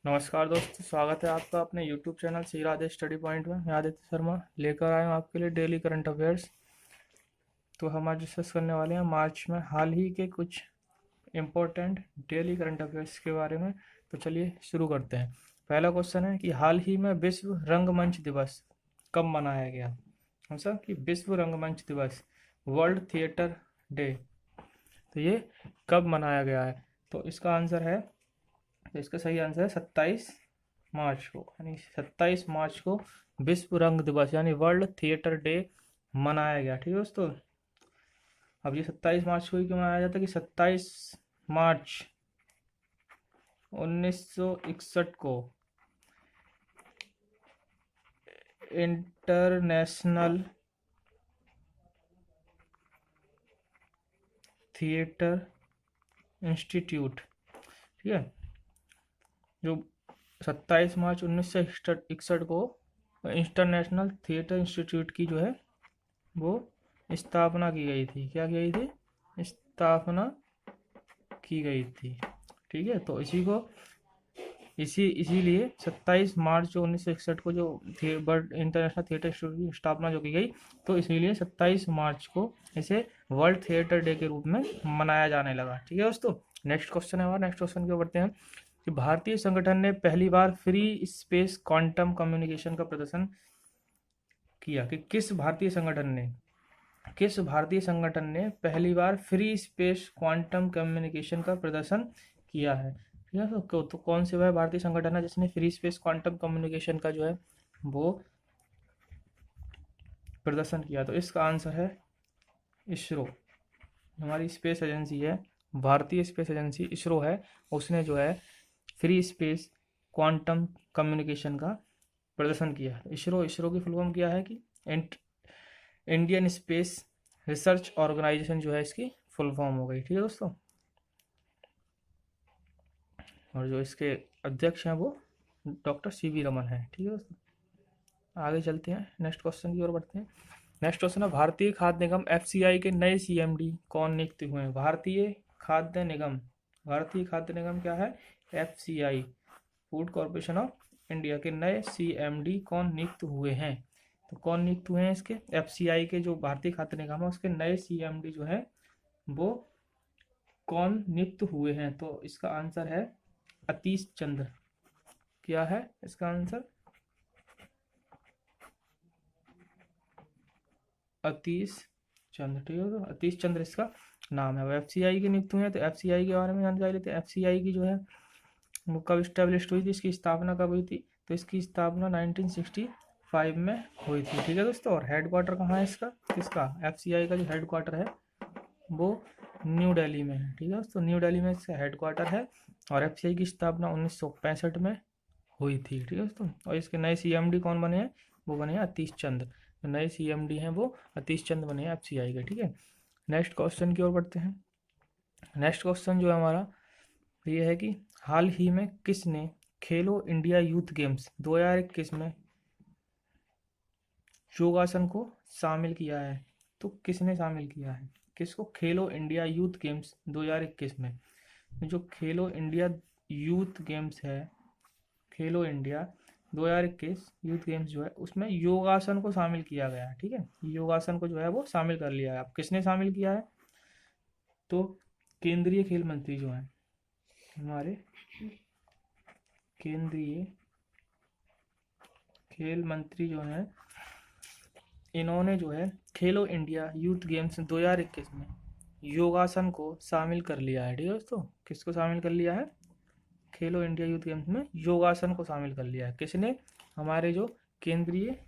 नमस्कार दोस्तों, स्वागत है आपका अपने YouTube channel Shri Radhe study point में। मैं आदित्य शर्मा लेकर आया हूँ आपके लिए डेली करंट अफेयर्स। तो हम आज डिस्कस करने वाले हैं मार्च में हाल ही के कुछ इम्पोर्टेंट डेली करंट अफेयर्स के बारे में। तो चलिए शुरू करते हैं। पहला क्वेश्चन है कि हाल ही में विश्व रंगमंच दिवस कब मनाया गया। हम सब कि विश्व रंगमंच दिवस, वर्ल्ड थिएटर डे, तो ये कब मनाया गया है। तो इसका आंसर है, तो इसका सही आंसर है 27 मार्च को, यानी 27 मार्च को विश्व रंग दिवस यानी वर्ल्ड थिएटर डे मनाया गया। ठीक है दोस्तों। अब ये 27 मार्च को ही क्यों मनाया जाता है कि 27 मार्च 1961 को इंटरनेशनल थिएटर इंस्टीट्यूट, ठीक है, जो 27 मार्च 1961 को इंटरनेशनल थिएटर इंस्टीट्यूट की जो है वो स्थापना की गई थी। क्या की गई थी? स्थापना की गई थी। ठीक है, तो इसी को इसीलिए 27 मार्च 1961 को जो वर्ल्ड इंटरनेशनल थिएटर इंस्टीट्यूट की स्थापना जो की गई, तो इसीलिए 27 मार्च को इसे वर्ल्ड थिएटर डे के रूप में मनाया जाने लगा। ठीक है दोस्तों। नेक्स्ट क्वेश्चन है हमारा। नेक्स्ट क्वेश्चन की ओर बढ़ते हैं कि भारतीय संगठन ने पहली बार फ्री स्पेस क्वांटम कम्युनिकेशन का प्रदर्शन किया। कि किस भारतीय संगठन ने पहली बार फ्री स्पेस क्वांटम कम्युनिकेशन का प्रदर्शन किया है। ठीक है, तो कौन से वह भारतीय संगठन है जिसने फ्री स्पेस क्वांटम कम्युनिकेशन का जो है वो प्रदर्शन किया। तो इसका आंसर है इसरो। हमारी स्पेस एजेंसी है, भारतीय स्पेस एजेंसी इसरो है, उसने जो है फ्री स्पेस क्वांटम कम्युनिकेशन का प्रदर्शन किया है। इसरो इसरो की फुल फॉर्म क्या है कि इंडियन स्पेस रिसर्च ऑर्गेनाइजेशन जो है इसकी फुल फॉर्म हो गई। ठीक है दोस्तों। और जो इसके अध्यक्ष हैं वो डॉक्टर सी वी रमन है। ठीक है दोस्तों। आगे चलते हैं, नेक्स्ट क्वेश्चन की ओर बढ़ते हैं। नेक्स्ट क्वेश्चन है भारतीय खाद्य निगम एफसीआई के नए सीएमडी कौन नियुक्त हुए हैं। भारतीय खाद्य निगम क्या है? FCI, food corporation of India के नए सीएमडी कौन नियुक्त हुए हैं। तो कौन नियुक्त हुए हैं इसके? एफसीआई के जो भारतीय खाद्य निगम है उसके नए सीएमडी जो है वो कौन नियुक्त हुए हैं। तो इसका आंसर है अतीश चंद्र। क्या है इसका आंसर? अतीश चंद्र। ठीक है, तो अतीश चंद्र इसका नाम है। वो एफसीआई के नियुक्त हुए हैं। तो एफसीआई के बारे में जानकारी लेते हैं। एफसीआई की जो है वो कब स्टैब्लिश हुई थी, इसकी स्थापना कब हुई थी। तो इसकी स्थापना 1965 में हुई थी। ठीक है दोस्तों। और हेडक्वार्टर कहाँ है इसका? किसका? एफसीआई का जो हेडक्वार्टर है वो न्यू दिल्ली में है। ठीक है दोस्तों, न्यू दिल्ली में इसका हेडक्वार्टर है। और एफसीआई की स्थापना 1965 में हुई थी। ठीक है दोस्तों। और इसके नए सीएमडी कौन बने हैं? वो बने हैं अतीश चंद्र। जो नए सीएमडी हैं वो अतीश चंद्र बने हैं एफसीआई के। ठीक है, नेक्स्ट क्वेश्चन की ओर बढ़ते हैं। नेक्स्ट क्वेश्चन जो है हमारा ये है कि हाल ही में किसने खेलो इंडिया यूथ गेम्स 2021 में योगासन को शामिल किया है। तो किसने शामिल किया है किसको? खेलो इंडिया यूथ गेम्स 2021 में जो खेलो इंडिया यूथ गेम्स है, खेलो इंडिया 2021 यूथ गेम्स जो है उसमें योगासन को शामिल किया गया है। ठीक है, योगासन को जो है वो शामिल कर लिया है। अब किसने शामिल किया है? तो केंद्रीय खेल मंत्री जो है हमारे, केंद्रीय खेल मंत्री जो है इन्होंने जो है खेलो इंडिया यूथ गेम्स 2021 में योगासन को शामिल कर लिया है। ठीक है दोस्तों, किसको शामिल कर लिया है? खेलो इंडिया यूथ गेम्स में योगासन को शामिल कर लिया है। किसने? हमारे जो केंद्रीय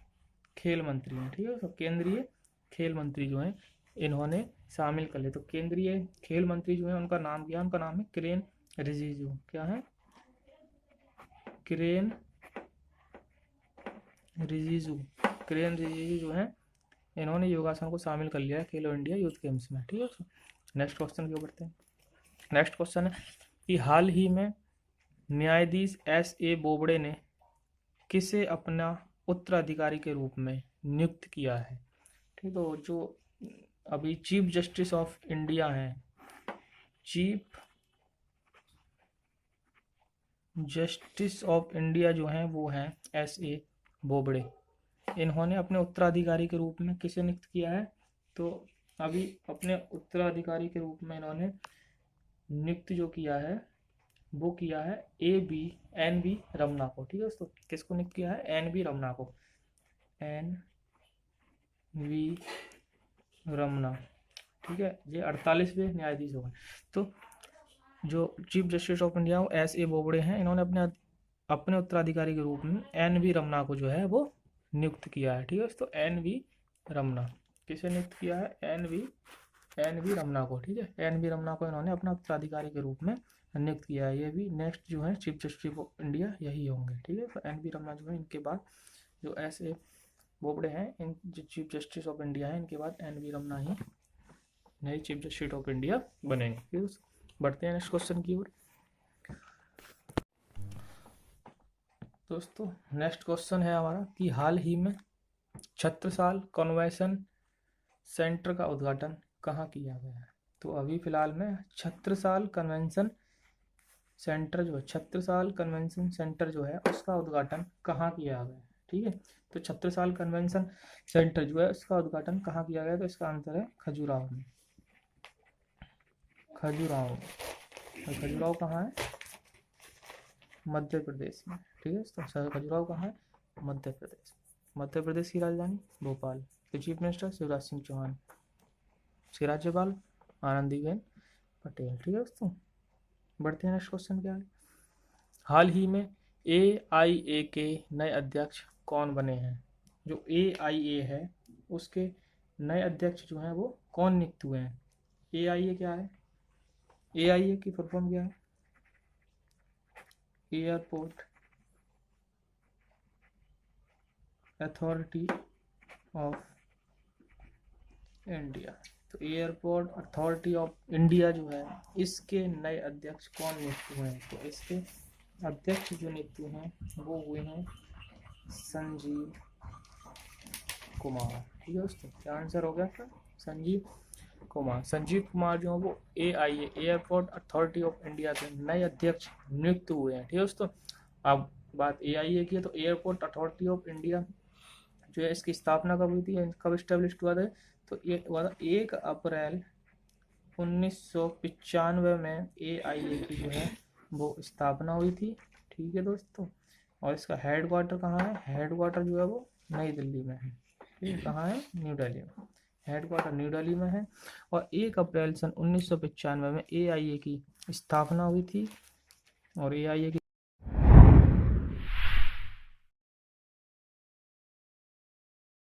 खेल मंत्री हैं। ठीक है, तो केंद्रीय खेल मंत्री जो हैं इन्होंने शामिल कर लिया। तो केंद्रीय खेल मंत्री जो है उनका नाम क्या है? उनका नाम है किरेन रिजिजू। क्या है? किरेन रिजिजू। किरेन रिजिजू जो है इन्होंने योगासन को शामिल कर लिया है खेलो इंडिया यूथ गेम्स में। ठीक है, नेक्स्ट क्वेश्चन की ओर बढ़ते हैं। नेक्स्ट क्वेश्चन है कि हाल ही में न्यायाधीश S.A. बोबड़े ने किसे अपना उत्तराधिकारी के रूप में नियुक्त किया है। ठीक, तो जो अभी चीफ जस्टिस ऑफ इंडिया हैं, चीफ जस्टिस ऑफ इंडिया जो हैं वो हैं S.A. बोबड़े। इन्होंने अपने उत्तराधिकारी के रूप में किसे नियुक्त किया है? तो अभी अपने उत्तराधिकारी के रूप में इन्होंने नियुक्त जो किया है वो किया है N.V. रमना को। ठीक है दोस्तों, किसको नियुक्त किया है? N.V. रमना को। N.V. रमना, ठीक है। ये 48वें न्यायाधीश हो गए। तो जो chief justice of India S.A. Bobde हैं, इन्होंने अपने उत्तराधिकारी के रूप में N.V. रमना को जो है वो नियुक्त किया है। ठीक है दोस्तों, N.V. रमना, किसे नियुक्त किया है? N.V. रमना को। ठीक है, N.V. रमना को इन्होंने अपना उत्तराधिकारी के रूप में नियुक्त किया है। ये भी नेक्स्ट जो है चीफ जस्टिस ऑफ इंडिया यही होंगे। ठीक है, तो N.V. रमना जो है, इनके बाद जो S.A. बोबड़े हैं, इन जो चीफ जस्टिस ऑफ इंडिया है, इनके बाद N.V. रमना ही नए चीफ जस्टिस ऑफ इंडिया बनेंगे। ठीक है, बढ़ते हैं नेक्स्ट क्वेश्चन की ओर। दोस्तों नेक्स्ट क्वेश्चन है हमारा कि हाल ही में छत्रसाल कन्वेंशन सेंटर का उद्घाटन कहाँ किया गया है? तो अभी फिलहाल में छत्रसाल कन्वेंशन सेंटर जो है, छत्रसाल कन्वेंशन सेंटर जो है उसका उद्घाटन कहाँ किया गया है? ठीक है, तो छत्रसाल कन्वेंशन सेंटर जो है उसका उद्घाटन कहाँ किया गया? तो इसका आंसर है खजुराहो में। खजुराहो, खजुराहो कहाँ है? मध्य प्रदेश में। ठीक है, तो खजुराहो कहाँ है? मध्य प्रदेश। मध्य प्रदेश की राजधानी भोपाल। के चीफ मिनिस्टर शिवराज सिंह चौहान। इसके राज्यपाल आनंदीबेन पटेल। ठीक है दोस्तों, बढ़ते हैं नेक्स्ट क्वेश्चन क्या है। हाल ही में AIA के नए अध्यक्ष कौन बने हैं? जो AIA है उसके नए अध्यक्ष जो हैं वो कौन नियुक्त हुए हैं? AIA क्या है? AIA की फुल फॉर्म क्या है? Airport authority of India. तो एयरपोर्ट अथॉरिटी ऑफ इंडिया जो है इसके नए अध्यक्ष कौन नियुक्त हुए हैं? तो इसके अध्यक्ष जो नियुक्त हुए हैं वो हुए हैं संजीव कुमार। ठीक है दोस्तों, क्या आंसर हो गया था? संजीव कुमार। संजीव कुमार जो है वो AIA airport authority of India के नए अध्यक्ष नियुक्त हुए हैं। ठीक है दोस्तों, अब बात AIA की है तो एयरपोर्ट अथॉरिटी ऑफ इंडिया जो है इसकी स्थापना कब हुई थी, कब स्टेब्लिश हुआ था? तो ये हुआ था 1 अप्रैल 1995 में AIA की जो है वो स्थापना हुई थी। ठीक है दोस्तों, और इसका हेड क्वार्टर कहाँ है? हेड क्वार्टर जो है वो नई दिल्ली में है। ठीक है, कहाँ है? न्यू दिल्ली में। हेड क्वार्टर न्यू दिल्ली में है। और 1 अप्रैल सन 1995 में AIA की स्थापना हुई थी। और AIA की